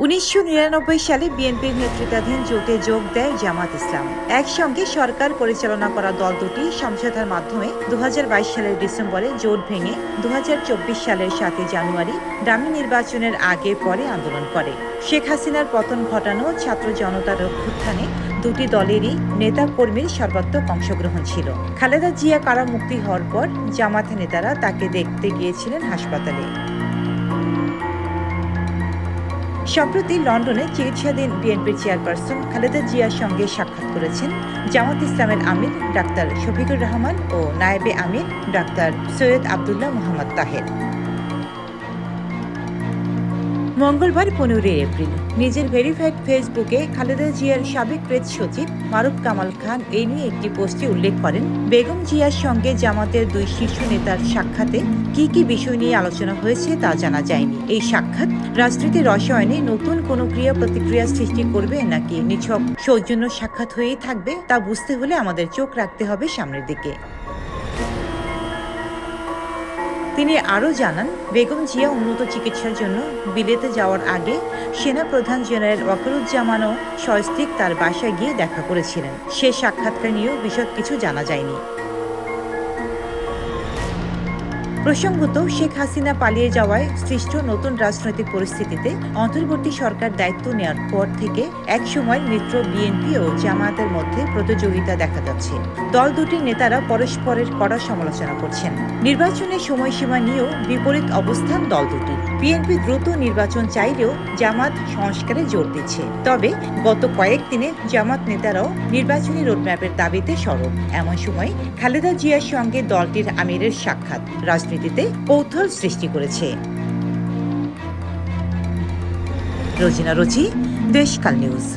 1999 সালে বিএনপির নেতৃত্বাধীন জোটে যোগ দেয় জামাত ইসলাম। একসঙ্গে সরকার পরিচালনা করা দল দুটি সমঝোতার মাধ্যমে 2022 সালের ডিসেম্বরে জোট ভেঙে 2024 সালের 7 জানুয়ারি ডামি নির্বাচনের আগে পরে আন্দোলন করে। শেখ হাসিনার পতন ঘটানো ছাত্র জনতার অভ্যুত্থানে দুটি দলেরই নেতা কর্মীর সর্বাত্মক অংশগ্রহণ ছিল। খালেদা জিয়া কারামুক্তি হওয়ার পর জামাত নেতারা তাকে দেখতে গিয়েছিলেন হাসপাতালে। সম্প্রতি লন্ডনে চিকিৎসাধীন বিএনপির চেয়ারপারসন খালেদা জিয়ার সঙ্গে সাক্ষাৎ করেছেন জামাত ইসলামের আমির ডাক্তার শফিকুর রহমান ও নায়েবে আমির ডাক্তার সৈয়দ আবদুল্লাহ মোহাম্মদ তাহের। মঙ্গলবার 15 এপ্রিল নিজের ভেরিফাইড ফেসবুকে খালেদা জিয়ার সাবেক প্রেস সচিব মারুফ কামাল খান এই নিয়ে একটি পোস্টে উল্লেখ করেন, বেগম জিয়ার সঙ্গে জামাতের দুই শীর্ষ নেতার সাক্ষাতে কি বিষয় নিয়ে আলোচনা হয়েছে তা জানা যায়নি। এই সাক্ষাৎ রাজনীতির রসায়নে নতুন কোনো ক্রিয়া প্রতিক্রিয়া সৃষ্টি করবে নাকি নিছক সৌজন্য সাক্ষাৎ হয়েই থাকবে তা বুঝতে হলে আমাদের চোখ রাখতে হবে সামনের দিকে। তিনি আরও জানান, বেগম জিয়া উন্নত চিকিৎসার জন্য বিলেতে যাওয়ার আগে সেনা প্রধান জেনারেল ওয়াকারুজ্জামানও সস্ত্রীক তার বাসায় গিয়ে দেখা করেছিলেন। সে সাক্ষাৎকার নিয়েও বিশদ কিছু জানা যায়নি। প্রসঙ্গত, শেখ হাসিনা পালিয়ে যাওয়ায় সৃষ্ট নতুন রাজনৈতিক পরিস্থিতিতে অন্তর্বর্তী সরকার দায়িত্ব নেওয়ার পর থেকে একসময় মিত্র বিএনপি ও জামায়াতের মধ্যে প্রতিযোগিতা দেখা যাচ্ছে। দল দুটির নেতারা পরস্পরের কড়া সমালোচনা করছেন। নির্বাচনের সময়সীমা নিয়েও বিপরীত অবস্থান দল দুটির। বিএনপি দ্রুত নির্বাচন চাইলেও জামাত সংস্কারে জোর দিচ্ছে। তবে গত কয়েকদিনে জামাত নেতারাও নির্বাচনী রোডম্যাপের দাবিতে সরব। এমন সময় খালেদা জিয়ার সঙ্গে দলটির আমিরের সাক্ষাৎ রাজনীতিতে কৌতূহল সৃষ্টি করেছে। রোজিনা রোজি, দেশকাল নিউজ।